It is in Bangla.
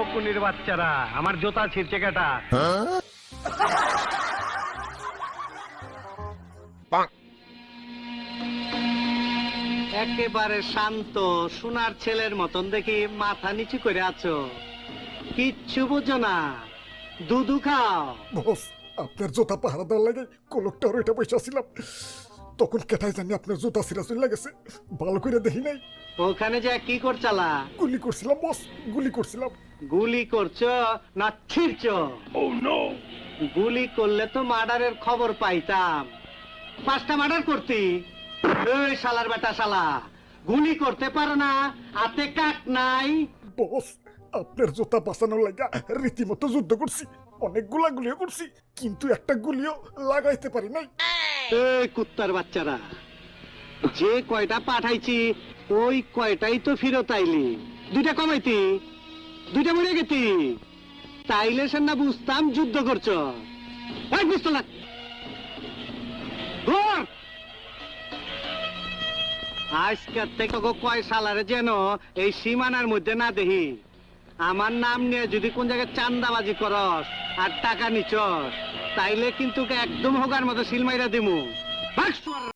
ফকুনির বাচ্চারা, আমার জোতা ছিঁড়ছে কেটা? একেবারে শান্ত সোনার ছেলের মতন দেখি মাথা নিচু করে আছো, কিচ্ছু বুঝো না, দুধু খাও। বস, আপনার জুতা পাহারা দেওয়ার লাগে কলকটার ওইটা পয়সা ছিলাম, তখন কেটাই জানি আপনার জুতা ছিঁড়া চলে গেছে, ভালো করে দেখি নাই। ওখানে যে কি করছালা? গুলি করছিলাম বস, গুলি করছিলাম। গুলি করছো না ছিড়ছো? গুলি করলে তো মার্ডারের খবর পাইতাম, 5টা মার্ডার করতি। এই শালার বেটা শালা, গুলি করতে পারো না, হাতে কাক নাই। বস, আপনার জুতা বাঁচানোর লাগা রীতিমতো যুদ্ধ করছি, অনেকগুলা গুলিও করছি, কিন্তু একটা গুলিও লাগাইতে পারি নাই। এই কুত্তার বাচ্চারা, যে কয়টা পাঠাইছি ওই কয়টাই তো ফিরত আইলি, 2টা কমাইতি, 2টা মরে গেতি, তাইলে সে না বুঝতাম যুদ্ধ করছো। এই বুঝতো না ধর। আজকের থেকে কয় সালারে যেন এই সীমানার মধ্যে না দেখি। আমার নাম নিয়ে যদি কোন জায়গায় চান্দাবাজি করস আর টাকা নিচস, তাইলে কিন্তু একদম হোগার মতো সিলমাইরা দিমু।